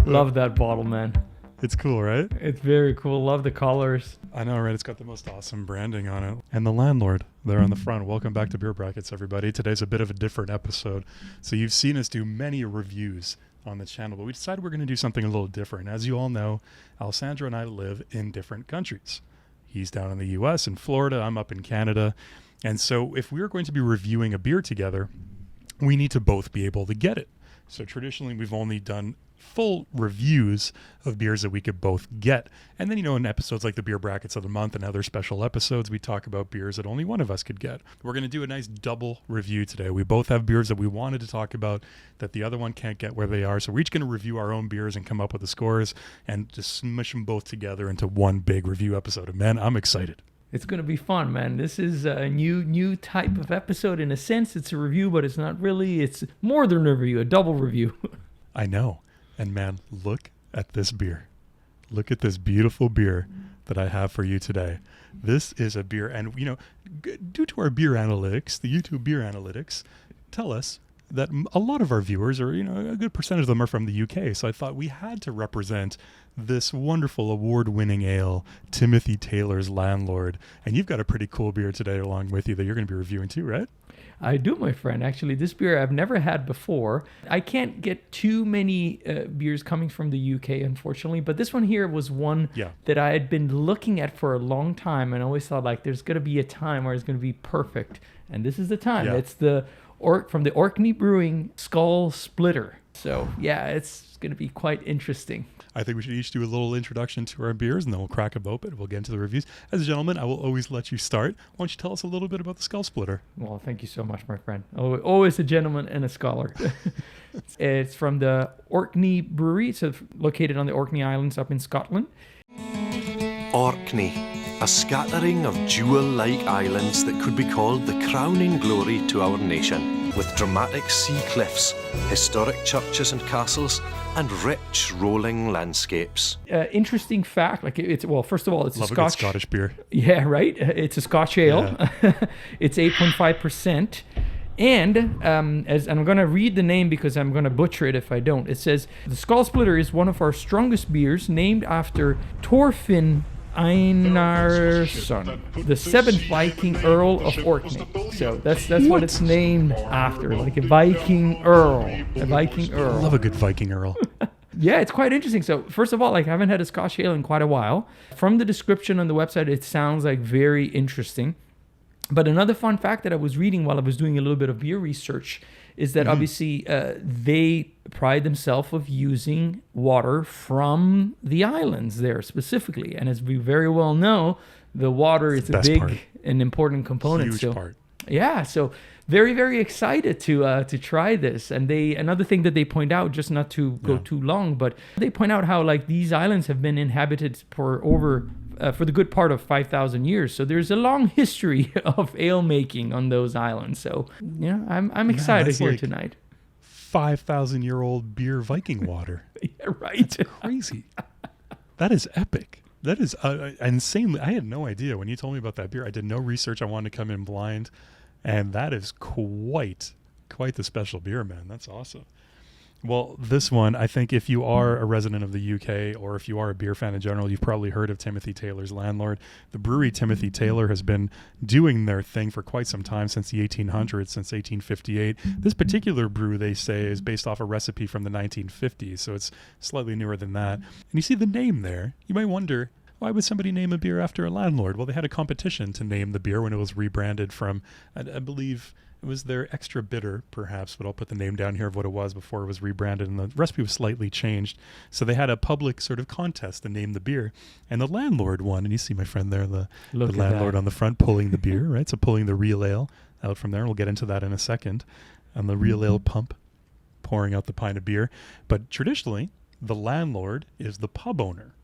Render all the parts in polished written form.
Love that bottle, man. It's cool, right? It's very cool. Love the colors. I know, right? It's got the most awesome branding on it. And the Landlord there on the front. Welcome back to Beer Brackets, everybody. Today's a bit of a different episode. So you've seen us do many reviews on the channel, but we decided we're going to do something a little different. As you all know, Alessandro and I live in different countries. He's down in the US in Florida. I'm up in Canada. And so if we're going to be reviewing a beer together, we need to both be able to get it. So traditionally, we've only done full reviews of beers that we could both get. And then, in episodes like the Beer Brackets of the Month and other special episodes, we talk about beers that only one of us could get. We're going to do a nice double review today. We both have beers that we wanted to talk about that the other one can't get where they are. So we're each going to review our own beers and come up with the scores and just smush them both together into one big review episode. And man, I'm excited. It's going to be fun, man. This is a new type of episode. In a sense, it's a review, but it's not really. It's more than a review, a double review. I know. And man, look at this beer. Look at this beautiful beer that I have for you today. This is a beer, and due to our beer analytics, the YouTube beer analytics, tell us that a lot of our viewers, or a good percentage of them, are from the UK. So I thought we had to represent this wonderful award-winning ale, Timothy Taylor's Landlord. And you've got a pretty cool beer today along with you that you're going to be reviewing too, right? I do, my friend. Actually, this beer I've never had before. I can't get too many beers coming from the UK, unfortunately. But this one here was one that I had been looking at for a long time, and I always thought, there's going to be a time where it's going to be perfect. And this is the time. Yeah. It's from the Orkney Brewing Skull Splitter. So, it's going to be quite interesting. I think we should each do a little introduction to our beers, and then we'll crack them open. We'll get into the reviews. As a gentleman, I will always let you start. Why don't you tell us a little bit about the Skull Splitter? Well, thank you so much, my friend. Always a gentleman and a scholar. It's from the Orkney Brewery. It's located on the Orkney Islands up in Scotland. Orkney, a scattering of jewel-like islands that could be called the crowning glory to our nation, with dramatic sea cliffs, historic churches and castles, and rich rolling landscapes. Interesting fact, first of all, it's Love a good Scottish beer. Yeah, right. It's a Scotch ale. Yeah. It's 8.5%. And I'm going to read the name because I'm going to butcher it if I don't. It says, the Skull Splitter is one of our strongest beers, named after Thorfinn Einarsson, the 7th Viking Earl of Orkney. So that's what it's named after, like a Viking Earl. A Viking Earl. I love a good Viking Earl. Yeah, it's quite interesting. So first of all, I haven't had a Scotch ale in quite a while. From the description on the website, it sounds very interesting. But another fun fact that I was reading while I was doing a little bit of beer research is that obviously they pride themselves of using water from the islands there specifically. And as we very well know, the water is a big and important component. Huge part. Yeah, so very, very excited to try this. And another thing that they point out, just not to go too long, but they point out how these islands have been inhabited for the good part of 5,000 years. So there's a long history of ale making on those islands. So I'm excited here tonight. 5,000-year-old beer Viking water. Yeah, right. That's crazy. That is epic. That is insanely. I had no idea when you told me about that beer. I did no research. I wanted to come in blind, and that is quite the special beer, man. That's awesome. Well, this one, I think if you are a resident of the UK or if you are a beer fan in general, you've probably heard of Timothy Taylor's Landlord. The brewery Timothy Taylor has been doing their thing for quite some time, since the 1800s, since 1858. This particular brew, they say, is based off a recipe from the 1950s, so it's slightly newer than that. And you see the name there. You might wonder, why would somebody name a beer after a landlord? Well, they had a competition to name the beer when it was rebranded from, I believe, it was their extra bitter, perhaps, but I'll put the name down here of what it was before it was rebranded, and the recipe was slightly changed. So they had a public sort of contest to name the beer, and the Landlord won. And you see my friend there, the Landlord on the front pulling the beer, right? So pulling the real ale out from there. We'll get into that in a second. And the real ale pump pouring out the pint of beer. But traditionally, the landlord is the pub owner.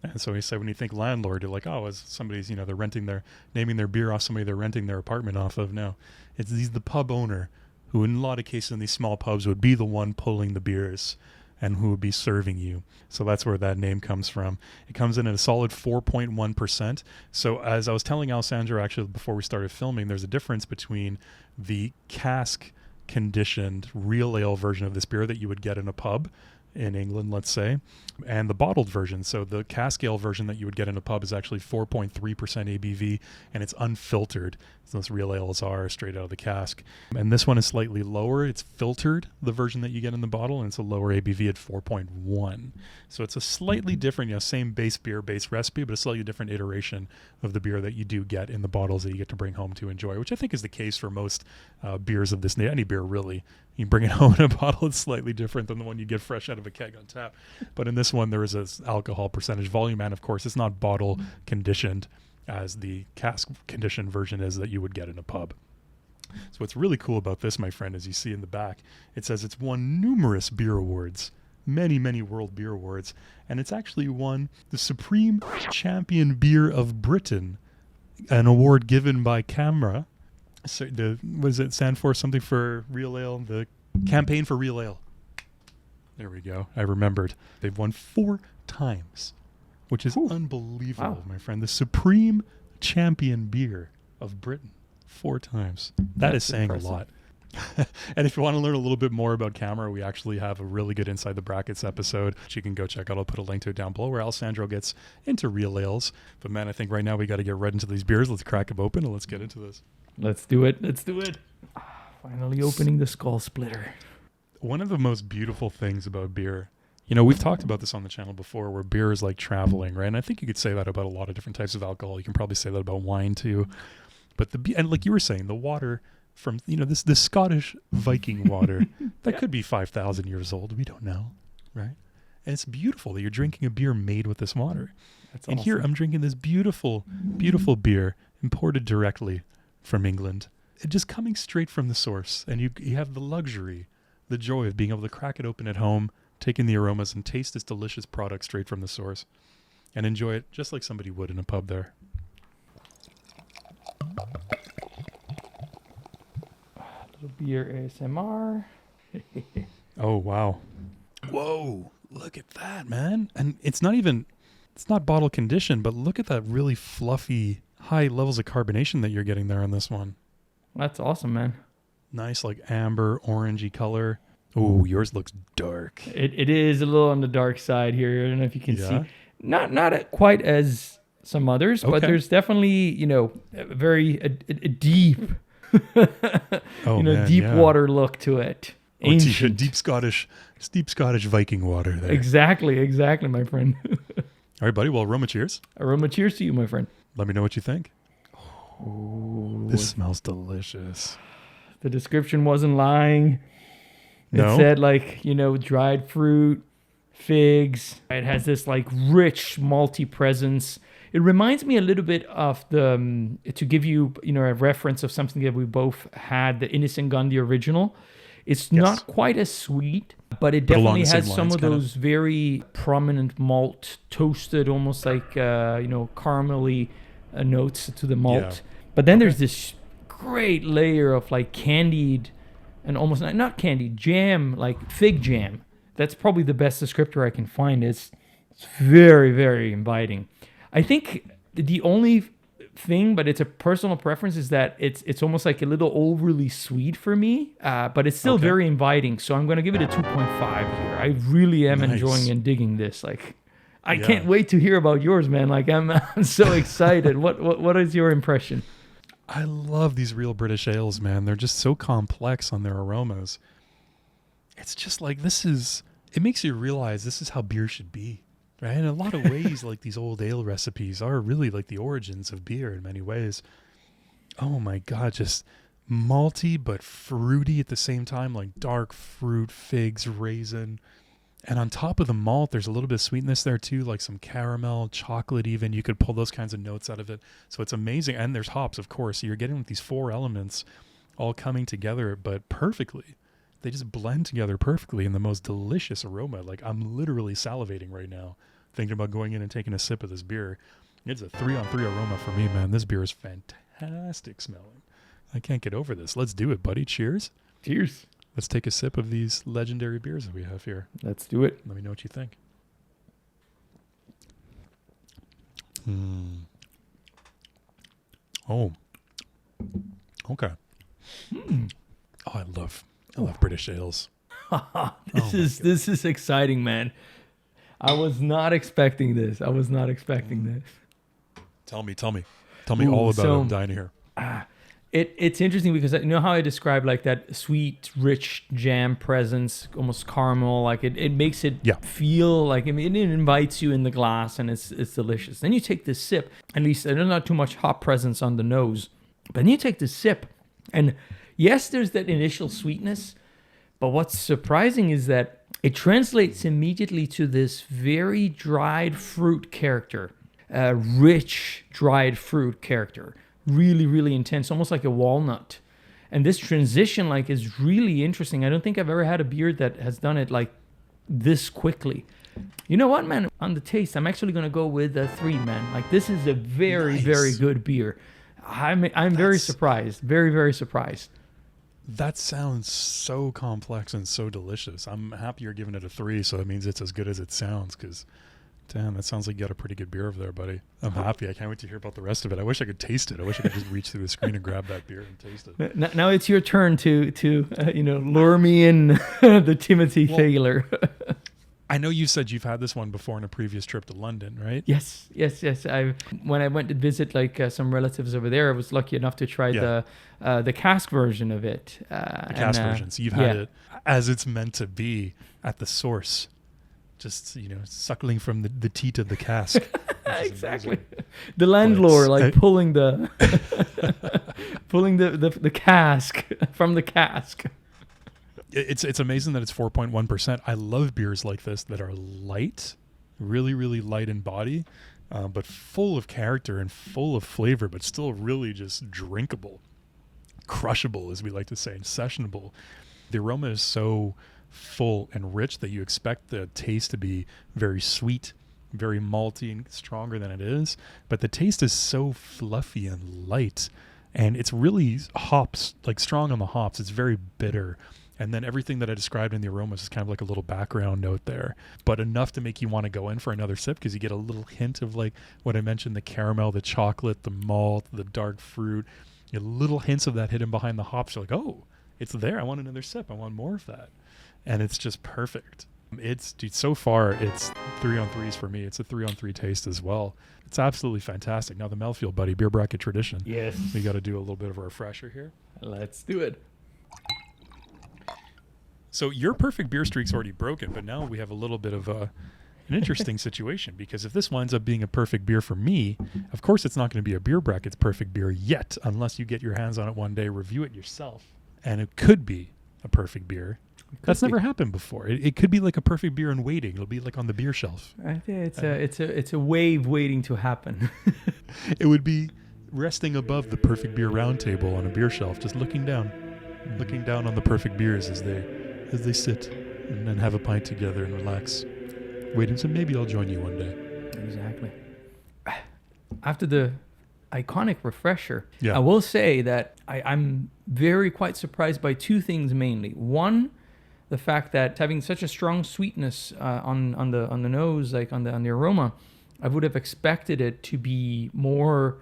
And so he said, when you think landlord, you're like, oh, it's somebody's, they're naming their beer off somebody they're renting their apartment off of. No, he's the pub owner who in a lot of cases in these small pubs would be the one pulling the beers and who would be serving you. So that's where that name comes from. It comes in at a solid 4.1%. So as I was telling Alessandro actually before we started filming, there's a difference between the cask conditioned real ale version of this beer that you would get in a pub in England, let's say, and the bottled version. So the cask ale version that you would get in a pub is actually 4.3% ABV, and it's unfiltered. So those real ales are straight out of the cask. And this one is slightly lower. It's filtered, the version that you get in the bottle, and it's a lower ABV at 4.1. So it's a slightly different, same base beer, base recipe, but a slightly different iteration of the beer that you do get in the bottles that you get to bring home to enjoy, which I think is the case for most beers of this, any beer really. You bring it home in a bottle, it's slightly different than the one you get fresh out of a keg on tap. But in this one, there is an alcohol percentage volume, and of course, it's not bottle conditioned as the cask conditioned version is that you would get in a pub. So what's really cool about this, my friend, as you see in the back, it says it's won numerous beer awards, many, many world beer awards, and it's actually won the Supreme Champion Beer of Britain, an award given by CAMRA. So what does it stand for? Something for real ale? The Campaign for Real Ale. There we go. I remembered. They've won 4 times, which is unbelievable, my friend. The Supreme Champion Beer of Britain. 4 times. That's saying impressive. A lot. And if you want to learn a little bit more about CAMRA, we actually have a really good Inside the Brackets episode, which you can go check out. I'll put a link to it down below, where Alessandro gets into real ales. But man, I think right now we got to get right into these beers. Let's crack them open and let's get into this. Let's do it. Finally opening the Skull Splitter. One of the most beautiful things about beer, we've talked about this on the channel before, where beer is like traveling, right? And I think you could say that about a lot of different types of alcohol. You can probably say that about wine too. But and like you were saying, the water from, this Scottish Viking water, that could be 5,000 years old. We don't know, right? And it's beautiful that you're drinking a beer made with this water. That's and awesome. Here I'm drinking this beautiful, beautiful beer imported directly from England. It just coming straight from the source. And you have the luxury, the joy of being able to crack it open at home, take in the aromas, and taste this delicious product straight from the source. And enjoy it just like somebody would in a pub there. Beer ASMR. Oh, wow. Whoa, look at that, man. And it's not bottle conditioned, but look at that really fluffy, high levels of carbonation that you're getting there on this one. That's awesome, man. Nice, like amber, orangey color. Oh, yours looks dark. It is a little on the dark side here. I don't know if you can see. Not quite as some others, but there's definitely, a very deep deep water look to it. Ancient. Deep Scottish Viking water there. Exactly, my friend. All right, buddy. Well, aroma cheers. Aroma cheers to you, my friend. Let me know what you think. Ooh. This smells delicious. The description wasn't lying. No? It said dried fruit, figs. It has this rich malty presence. It reminds me a little bit of to give you, a reference of something that we both had, the Innocent Gun, the original. It's not quite as sweet, but it definitely has some of those very prominent malt, toasted, almost like, caramelly notes to the malt. Yeah. But then there's this great layer of candied and almost not candied, jam, like fig jam. That's probably the best descriptor I can find. It's very, very inviting. I think the only thing, but it's a personal preference, is that it's almost like a little overly sweet for me, but it's still very inviting. So I'm going to give it a 2.5 here. I really am enjoying and digging this. I can't wait to hear about yours, man. I'm so excited. What is your impression? I love these real British ales, man. They're just so complex on their aromas. It's just it makes you realize this is how beer should be. Right? In a lot of ways, these old ale recipes are really the origins of beer in many ways. Oh my God, just malty but fruity at the same time, dark fruit, figs, raisin. And on top of the malt, there's a little bit of sweetness there too, like some caramel, chocolate even. You could pull those kinds of notes out of it. So it's amazing. And there's hops, of course. So you're getting these 4 elements all coming together, but perfectly. They just blend together perfectly in the most delicious aroma. I'm literally salivating right now, thinking about going in and taking a sip of this beer. It's a 3-on-3 aroma for me, man. This beer is fantastic smelling. I can't get over this. Let's do it, buddy. Cheers. Cheers. Let's take a sip of these legendary beers that we have here. Let's do it. Let me know what you think. Oh. Okay. Oh, I love British ales. This is exciting, man. I was not expecting this. Tell me all about it. I'm dying to hear. It's interesting because you know how I described like that sweet, rich jam presence, almost caramel. Like it makes it feel like it invites you in the glass, and it's delicious. Then you take this sip. At least there's not too much hop presence on the nose, but then you take this sip, and yes, there's that initial sweetness, but what's surprising is that it translates immediately to this very dried fruit character, rich dried fruit character. Really, really intense, almost like a walnut. And this transition like is really interesting. I don't think I've ever had a beer that has done it like this quickly. You know what, man? On the taste, I'm actually going to go with a 3, man. Like this is a very, very good beer. I'm very surprised. Very, very surprised. That sounds so complex and so delicious. I'm happy you're giving it a 3, so that means it's as good as it sounds, because damn, that sounds like you got a pretty good beer over there, buddy. I'm happy. I can't wait to hear about the rest of it. I wish I could taste it. I wish I could just reach through the screen and grab that beer and taste it. Now it's your turn to lure me in the Timothy Thaler. I know you said you've had this one before on a previous trip to London, right? Yes. When I went to visit like some relatives over there, I was lucky enough to try the cask version of it. The cask version. So you've had it as it's meant to be at the source. Just, suckling from the teat of the cask. Exactly. The landlord, pulling the cask from the cask. It's amazing that it's 4.1%. I love beers like this that are light, really, really light in body, but full of character and full of flavor, but still really just drinkable, crushable, as we like to say, and sessionable. The aroma is so full and rich that you expect the taste to be very sweet, very malty and stronger than it is, but the taste is so fluffy and light, and it's really hops, like strong on the hops. It's very bitter, and then everything that I described in the aromas is kind of like a little background note there, but enough to make you want to go in for another sip, because you get a little hint of like what I mentioned, the caramel, the chocolate, the malt, the dark fruit, little hints of that hidden behind the hops. You're like, oh, it's there. I want another sip. I want more of that. And it's just perfect. So far, it's 3 on 3s for me. It's a 3 on 3 taste as well. It's absolutely fantastic. Now the Mouthfeel, buddy, beer bracket tradition. Yes. We got to do a little bit of a refresher here. Let's do it. So your perfect beer streak's already broken, but now we have a little bit of an interesting situation, because if this winds up being a perfect beer for me, of course it's not going to be a beer bracket's perfect beer yet, unless you get your hands on it one day, review it yourself, and it could be a perfect beer. That's never happened before. It could be like a perfect beer in waiting. It'll be like on the beer shelf. I think it's a wave waiting to happen. It would be resting above the perfect beer round table on a beer shelf, just looking down on the perfect beers as they sit and then have a pint together and relax, waiting. So maybe I'll join you one day. Exactly. After the iconic refresher, I will say that I'm very quite surprised by 2 things mainly. One, the fact that having such a strong sweetness on the nose, like on the aroma, I would have expected it to be more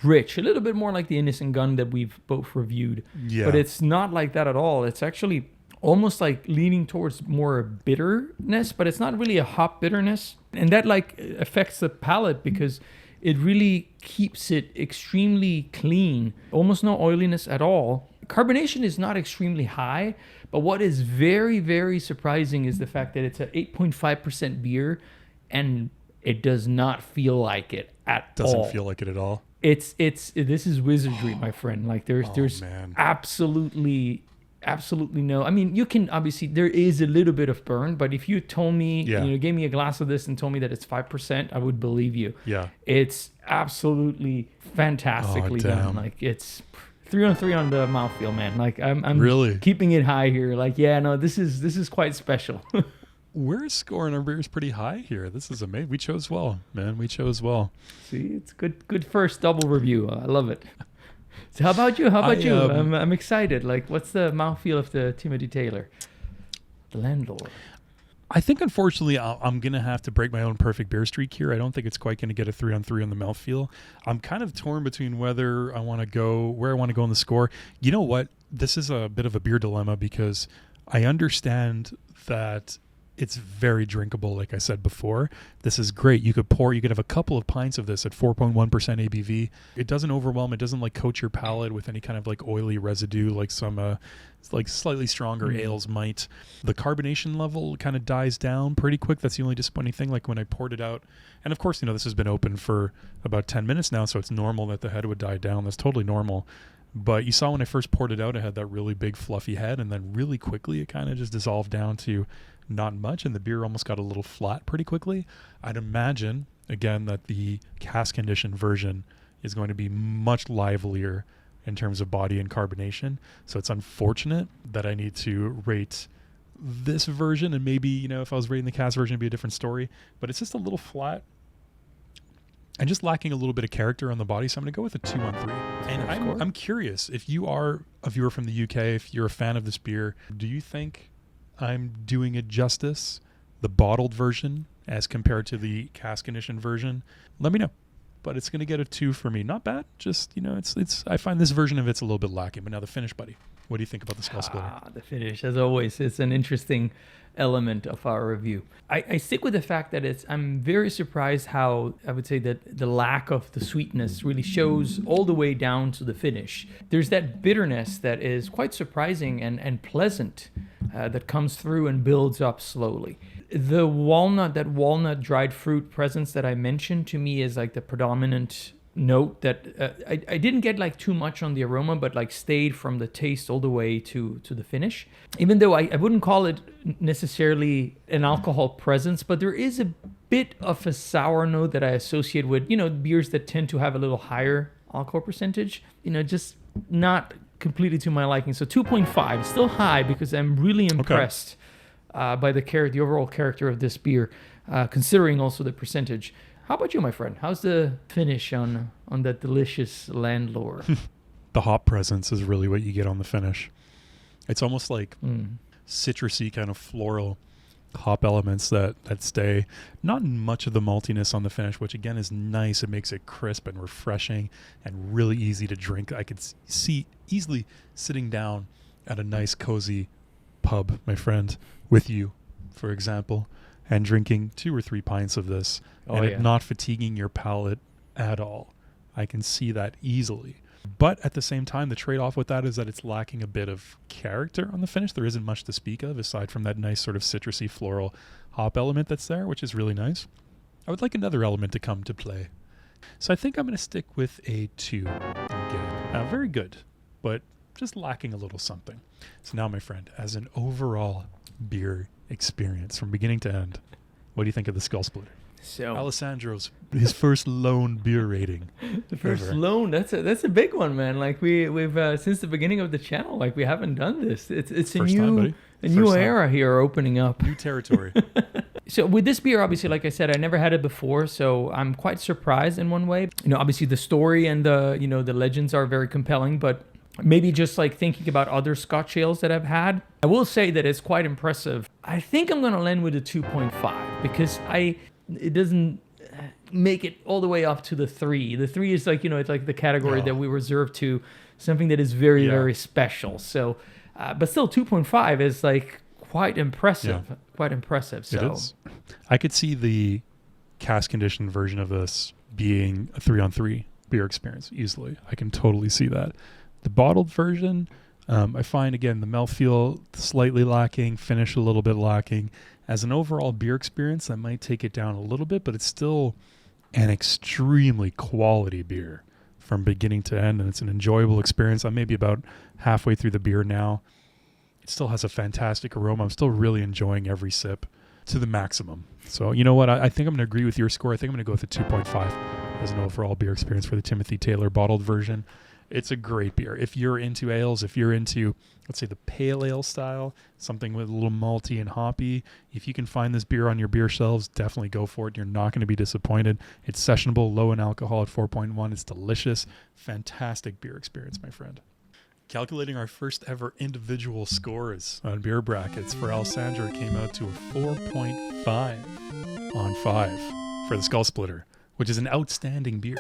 rich, a little bit more like the Innocent Gun that we've both reviewed. Yeah. But it's not like that at all. It's actually almost like leaning towards more bitterness, but it's not really a hop bitterness, and that like affects the palate because it really keeps it extremely clean, almost no oiliness at all. Carbonation is not extremely high, but what is very, very surprising is the fact that it's an 8.5% beer, and it does not feel like it at all. Doesn't feel like it at all. This is wizardry, my friend. Like there's absolutely no. I mean, you can obviously, there is a little bit of burn, but if you told me, gave me a glass of this and told me that it's 5%, I would believe you. Yeah, it's absolutely fantastically done. Like it's 3 on 3 on the mouthfeel, man. Like I'm really keeping it high here. Like this is quite special. We're scoring our beers pretty high here. This is amazing. We chose well, man. We chose well. See, it's good first double review. I love it. So how about you? I'm excited. Like, what's the mouthfeel of the Timothy Thaler, the Landlord? I think, unfortunately, I'm going to have to break my own perfect beer streak here. I don't think it's quite going to get a 3 on 3 on the mouthfeel. I'm kind of torn between where I want to go on the score. You know what? This is a bit of a beer dilemma because I understand that it's very drinkable, like I said before. This is great. You could have a couple of pints of this at 4.1% ABV. It doesn't overwhelm. It doesn't like coat your palate with any kind of like oily residue like some like slightly stronger ales might. The carbonation level kind of dies down pretty quick. That's the only disappointing thing. Like when I poured it out, and of course, this has been open for about 10 minutes now, so it's normal that the head would die down. That's totally normal. But you saw when I first poured it out, it had that really big fluffy head, and then really quickly it kind of just dissolved down to not much, and the beer almost got a little flat pretty quickly. I'd imagine, again, that the cask conditioned version is going to be much livelier in terms of body and carbonation. So it's unfortunate that I need to rate this version, and maybe, if I was rating the cask version, it'd be a different story. But it's just a little flat and just lacking a little bit of character on the body. So I'm going to go with a 2 on 3. And I'm curious, if you are a viewer from the UK, if you're a fan of this beer, do you think I'm doing it justice, the bottled version as compared to the cask conditioned version? Let me know. But it's going to get a 2 for me. Not bad. Just, it's I find this version of it's a little bit lacking. But now the finish, buddy. What do you think about the Skull Splitter? The finish, as always, it's an interesting element of our review. I stick with the fact that I'm very surprised how I would say that the lack of the sweetness really shows all the way down to the finish. There's that bitterness that is quite surprising and pleasant that comes through and builds up slowly. The walnut dried fruit presence that I mentioned to me is like the predominant note that I didn't get like too much on the aroma, but like stayed from the taste all the way to the finish. Even though I wouldn't call it necessarily an alcohol presence, but there is a bit of a sour note that I associate with, beers that tend to have a little higher alcohol percentage, just not completely to my liking. So 2.5, still high because I'm really impressed by the overall character of this beer, considering also the percentage. How about you, my friend? How's the finish on that delicious Landlord? The hop presence is really what you get on the finish. It's almost like citrusy kind of floral hop elements that stay. Not much of the maltiness on the finish, which again is nice. It makes it crisp and refreshing and really easy to drink. I could see easily sitting down at a nice cozy pub, my friend, with you, for example, and drinking 2 or 3 pints of this it not fatiguing your palate at all. I can see that easily. But at the same time, the trade-off with that is that it's lacking a bit of character on the finish. There isn't much to speak of aside from that nice sort of citrusy floral hop element that's there, which is really nice. I would like another element to come to play. So I think I'm going to stick with a 2 again. Very good, but just lacking a little something. So now, my friend, as an overall beer experience from beginning to end, what do you think of the Skull Splitter? So Alessandro's his first lone beer rating. The first lone, that's a big one, man. Like we've since the beginning of the channel, like we haven't done this. It's a new era here opening up. New territory. So with this beer, obviously, like I said, I never had it before, so I'm quite surprised in one way. Obviously the story and the legends are very compelling, but maybe just like thinking about other Scotch ales that I've had, I will say that it's quite impressive. I think I'm going to land with a 2.5 because it doesn't make it all the way up to the 3. The 3 is like, it's like the category that we reserve to something that is very, very special. So, but still 2.5 is like quite impressive. Yeah. Quite impressive. So it is. I could see the cask conditioned version of this being a 3-on-3 beer experience easily. I can totally see that. The bottled version, I find, again, the mouthfeel slightly lacking, finish a little bit lacking. As an overall beer experience, I might take it down a little bit, but it's still an extremely quality beer from beginning to end, and it's an enjoyable experience. I'm maybe about halfway through the beer now. It still has a fantastic aroma. I'm still really enjoying every sip to the maximum. So you know what? I think I'm going to agree with your score. I think I'm going to go with a 2.5 as an overall beer experience for the Timothy Taylor bottled version. It's a great beer. If you're into ales, if you're into, let's say, the pale ale style, something with a little malty and hoppy, if you can find this beer on your beer shelves, definitely go for it. You're not going to be disappointed. It's sessionable, low in alcohol at 4.1. It's delicious. Fantastic beer experience, my friend. Calculating our first ever individual scores on beer brackets for Alessandro, it came out to a 4.5 on 5 for the Skull Splitter, which is an outstanding beer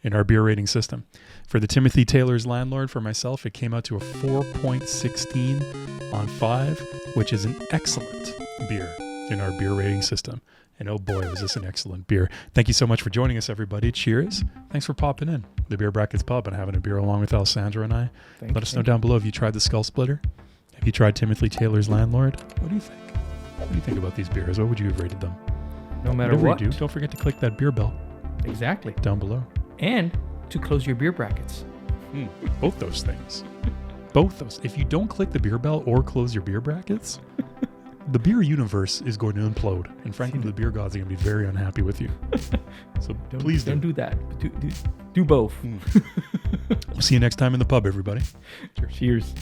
in our beer rating system. For the Timothy Taylor's Landlord, for myself, it came out to a 4.16 on 5, which is an excellent beer in our beer rating system. And oh boy, was this an excellent beer. Thank you so much for joining us, everybody. Cheers. Thanks for popping in. The Beer Brackets Pub and having a beer along with Alessandro and I. Let us know down below if you tried the Skull Splitter. Have you tried Timothy Taylor's Landlord? What do you think? What do you think about these beers? What would you have rated them? No matter what. You do, don't forget to click that beer bell Exactly. down below. And to close your beer brackets. Both those things. Both those. If you don't click the beer bell or close your beer brackets, the beer universe is going to implode. And frankly, the beer gods are going to be very unhappy with you. So please don't do that. Do both. We'll see you next time in the pub, everybody. Cheers.